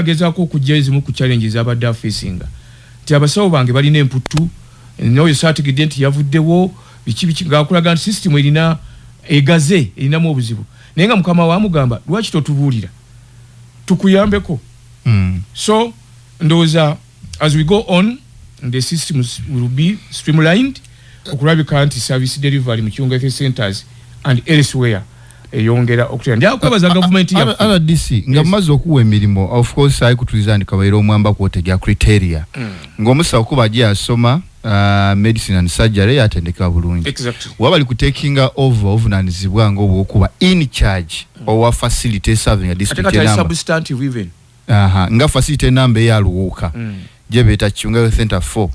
nagezaako okujja ezimu ku challenges abadde facing nti abasawo bange balina emputu n'oyo saategedde nti yavuddewo biki ng'akulaga nti system erina egaze erinamu obuzibu naye nga mukama wamugamba lwaki totubuulira tukuyambeko so ndowooza as we go on the systems will be streamlined okulabika nti service delivery mu Kiyunga Health Centers and elsewhere eyongera okutya ndakwebaza government ya RDC nga maze okuwa emirimu of course ayi kutuliza ndikabaira omwamba kwotegya criteria ng'omusawo kuba aje asoma medicine and surgery yatendeka bulungi exactly wabali kutekinga over obuvunanyizibwa ng'obwokuba in charge owa facility serving a district number substantive even nga facility number yaluuka je beta Kiyunga Health Center 4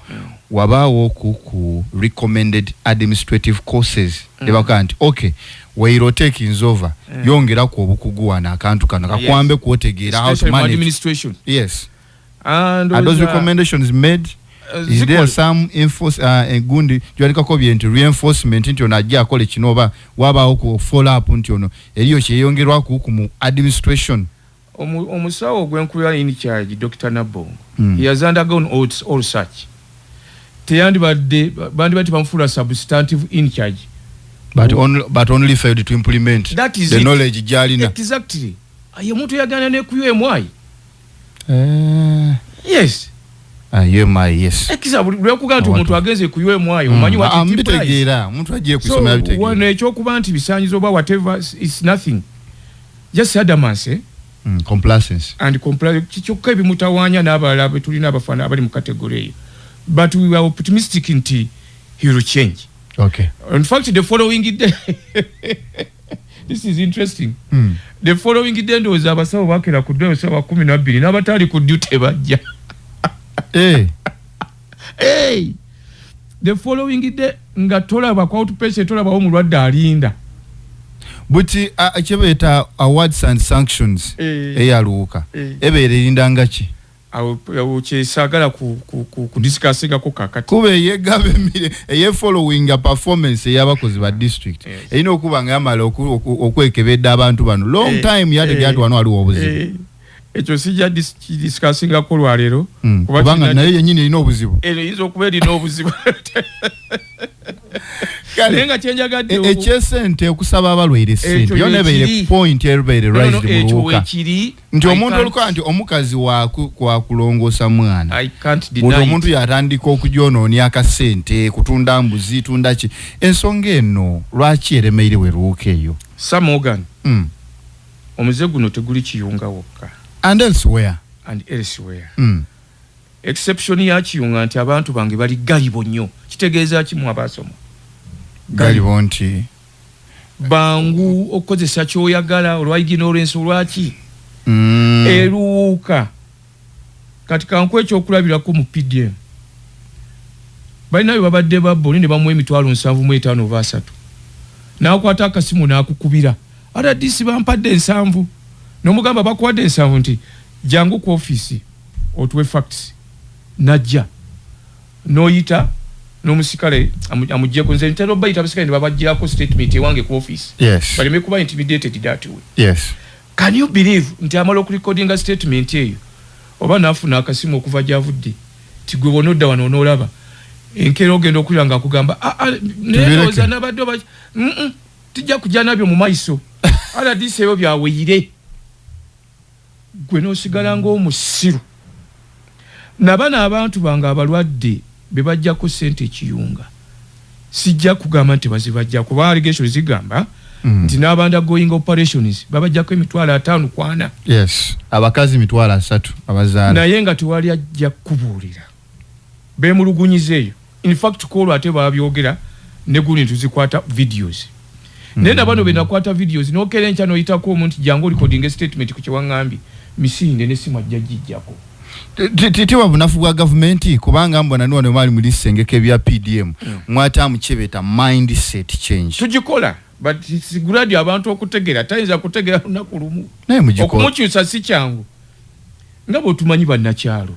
wabawo ku recommended administrative courses debakanti okay wairo taking over yongera ku obukuguwana akantu kano kakwambe kuotegera how to manage administration yes and those recommendations made is there some gundi jwalika ko byenti reinforcement nti onajja akole kinoba wabawo ku follow up nti ono eriyo kyeyongerwa ku mu administration omusawo gwenkulu in charge Dr. Nabongo he has undergone all such teyandi bandi bati bamfula substantive in charge but only failed to implement the knowledge jalina exactly ayo muntu yagana ne kuyemwai yes yemai yes exactly lwekuga nti omuntu agenze kuyemwai omanyi wati ambitegeera omuntu agiye kusoma bitegeera wana ekyokuba nti bisanyizo ba whatever is nothing just adamance complacence and kyokka ebimutawanya n'abalala betulina abafana abali mu category eyo but we were optimistic nti he will change. Okay. In fact, the following day, this is interesting. The following day, there was abasawo bakera ku ddwe sawa 12 n'abatali ku duty bajja. Hey. The following day nga tolaba kwa outpatient tolaba omulwadde alinda. Buti achebeta awards and sanctions eyaluuka. Ebeere linda ngachi. Awo kyesagala ku discussinga ko kakati kube yegabe mire eye following a performance y'abakozi ba district erina okuba ngamala okwekebedde abantu bano long time yate gyatu wano ali obuzibu ekyo sijja discussinga ko lwalero kubanga naye yennyini erina obuzibu izo kuba erina obuzibu kalenga chenjagadde ekyesente okusaba abalwaire sente yo nebeere point everybody rise buruka nti omuntu oluka nti omukazi wa kulongosa mwana omuntu yatandika okujoononya akasente kutunda mbuzi tunda ki ensonga eno lwaki eremeire weruuka eyo Sam Morgan omuze guno teguli Kiyunga wokka and elsewhere exception ya Kiyunga nti abantu bange bali galibo nnyo kitegeeza kimu abasoma galibo nti bangu okozesa kyoyagala olwayigina olwenso lwaki eruuka kati kankwe ekyokulabirako mu PDM balinayo babadde babbo ne bamuwa emitwalo 7.5 n'akwata akasimu n'akukubira ate disi bampadde 7 n'omugamba bakwadde 7 nti jangu ku office otuwe facts najja noyita n'omusikale amujje ku nze ntero bayita abasikale babajjirako statement ewange ku office yes bali mekuba intimidated that way yes can you believe nti amalo okurecordinga statement eyo oba nafuna akasimu okuva gyavudde tigwe bonodda wano n'olaba enkero ogenda okulanga akugamba neroza nabadde ba tijja kujja nabyo mu maiso ala diseyo byaweyire gwe n'osigala ng'omusiru nabana abantu bange abalwadde bebajja ku sente Kiyunga sijja kugamba nti bazibajja kuba allegation zigamba nti n'abanda going operations babajja ko emitwalo 5 kwana yes abakazi mitwalo 3 abazaala naye nga tewali ajja kubuulira bemulugunyizeeyo in fact ko ate babyogera ne guli tuzikwata videos nenda bano benakwata videos nokere ncha noyitako omuntu jangu recording statement ku kiwangambi misinde ne simu ajjajjako titiwa bunafu bwa government kubanga mbona none mali mu lisengeke bya PDM mwata mukebeta mindset change tujikola but siguradi abantu okutegera tayinza kutegera nakulumu naye mujikola okumukyusa si kyangu ngabo tumanyi bannakyalo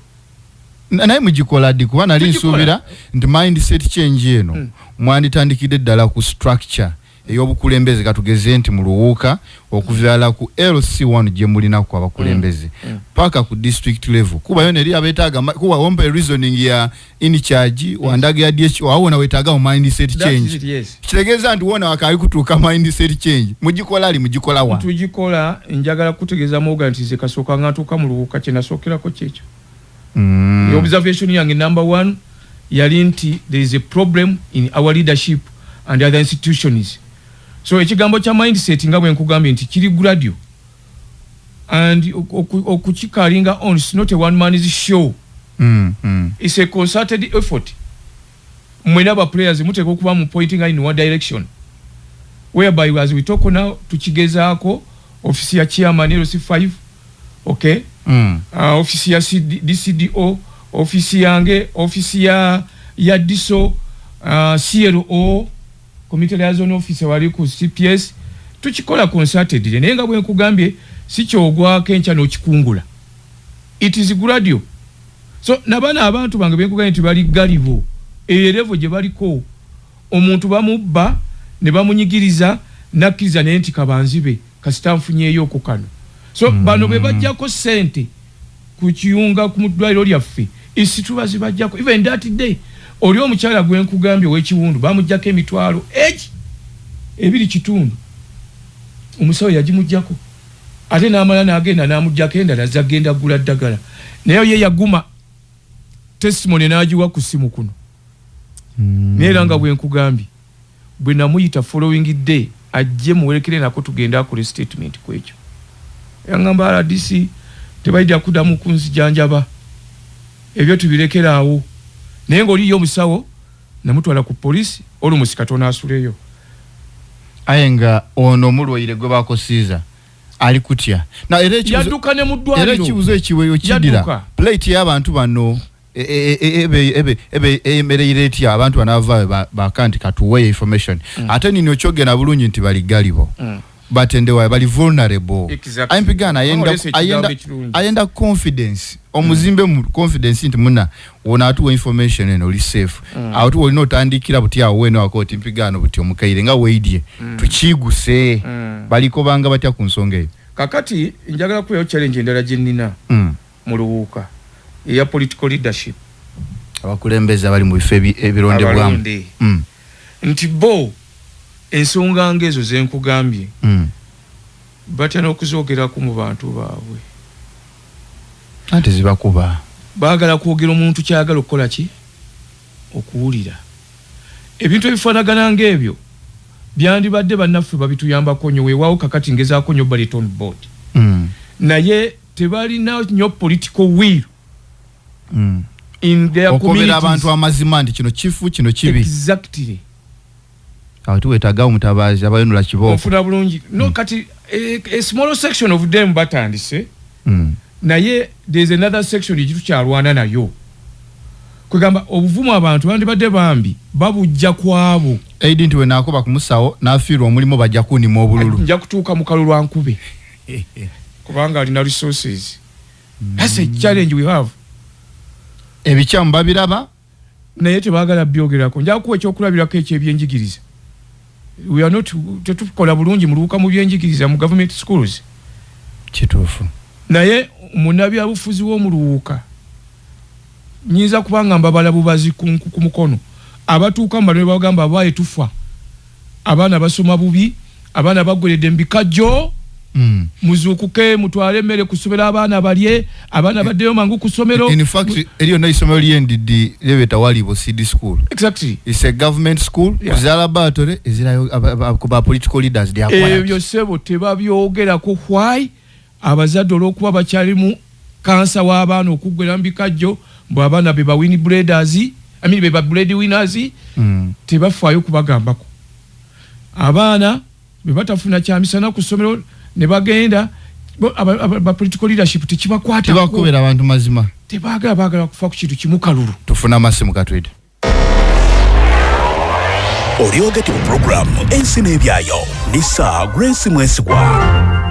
naye mujikola di kubana linsuubira nti mindset change eno mwanditandikidde ddala ku structure eyobukulembeze katugeze nti mu Luwuuka okuvyala ku LC1 gye mulina ku abakulembeze paka ku district level kuba yone eri abetaaga kuba wompe reasoning ya in charge wandaga ya DH waona wetaaga mu mindset change kitegeza nti wona wakali kutuuka mindset change mugikola ali mugikola wa tujikola njagala kutegeza moga nti ze kasoka ngatuka mu Luwuuka kye nasokerako kyekyo the observation yange number 1 yali nti there is a problem in our leadership and other institutions. So ekigambo cha mindset nga bwe nkugambye nti kiri gradual and okuchikalinga on it's not a one man's show. It's a concerted effort. Mwena ba players muteko kuba mu pointing in one direction whereby as we talk now tukigezaako office ya chairman LC5 okay office ya DCDO office yange office ya DISO CLO committee liaison officer wali ku CPS tukikola concerted naye nga bwe nkugambye si kyogwa kencha no kikungula it is gradual so nabana abantu bange benkugambye nti bali galibo level gye baliko omuntu bamubba ne bamunyigiriza nakkiriza naye nti kabanzibe kasita nfunyeeyo okukano so bano be bajjako sente ku kiyunga ku mudwaliro lyaffe isitubazi bajjako even that day oli omukyala gwe nkugambye w'ekiwundu bamujjako emitwalo ebiri kitundu omusawo yagimujjako ate n'amala n'agenda n'amujjako endala zagenda gula ddagala naye ye yaguma testimony n'agiwa ku simu kuno neera nga bwe nkugambye bwe namuyita following day ajje muwerekere nako tugenda akole statement ku ekyo yangamba RDC tebaidya kudamu kunzijanjaba ebyo tubirekera awo naye ng'oli yo musawo namutwala ku polisi olumusikato asuleyo ayenga ono mulwaire gwe bakosiza ali kutya na yaduka ne mudwaliro era kibuzo ekiweyo kidira plate y'abantu bano emereire etya abantu banava bakanti katuwe information ate nino kyogena bulungi nti bali galibo batendewa bali vulnerable exactly. Ampigana ayenda confidence omuzimbe mu confidence nti muna wona atuwa information eno oli safe atu oli notandikira buti awo weno akoti mpigano buti omukaire nga weidye tukiguse baliko banga batya ku nsonga eyo kakati njagala kuyo challenge endala jinnina mu Luwuuka ya political leadership abakulembeza bali mu bifebi ebirondebwamu nti bo ensonga ngezo zenkugambye batya n'okuzogera ku mu bantu baabwe ate zibakuba baagala kwogera omuntu kyagala okukola ki okuwulira ebintu ebifaanagana ng'ebyo byandibadde bannaffe babituyambako nnyo weewaawo kakati ngezaako nnyo Bariton Board naye tebalina nnyo political will in their communities abantu amazima nti kino kifu kino kibi exactly awatu wetagawo mutabazi abayonula kiboko ofuna bulungi no kati a small section of them batandise naye there's another section ejitu kyalwana nayo kugamba obuvumu abantu bandibadde bambi babujja kwabo aid nti wenakoba kumusawo nafiirwa omulimo bajja kunima obululu nja kutuuka mu kalulu ankube kubanga alina resources that's a challenge we have ebikyamu babiraba naye tebaagala byogerako nja kuwa ekyokulabirako ekyebyenjigiriza we are not tetukola bulungi mu Luwuuka mu byenjigiriza mu government schools kituufu naye munnabyabufuzi w'omu Luwuuka nyinza kubanga mbabala bubazi ku mukono abatuuka mu bantu bagamba abaye tufa abaana basoma bubi abaana bagweredde mbikajjo muzuukuke mutwale emmere kusomera abaana balye abaana baddeyo mangu ku ssomero in fact eriyo n'essomero ly'endidi lyebeta walibo CD school exactly it's a government school za laboratory ezirayo ba political leaders they are quiet ebyo sebo tebabyogerako why abazadde olw'okuba bakyalimu kansa w'abaana okuggwera mbikajjo mbwe abaana be ba win breeders be ba bread winners tebafaayo kubagambako abaana be batafuna kyamisana ku ssomero ne bagenda ba political leadership tekibakwata tebakubera abantu mazima baagala kufa ku kintu kimu kalulu tufuna masimu katwede Oriogati program ensi n'ebyayo Nisa Grace Mwesigwa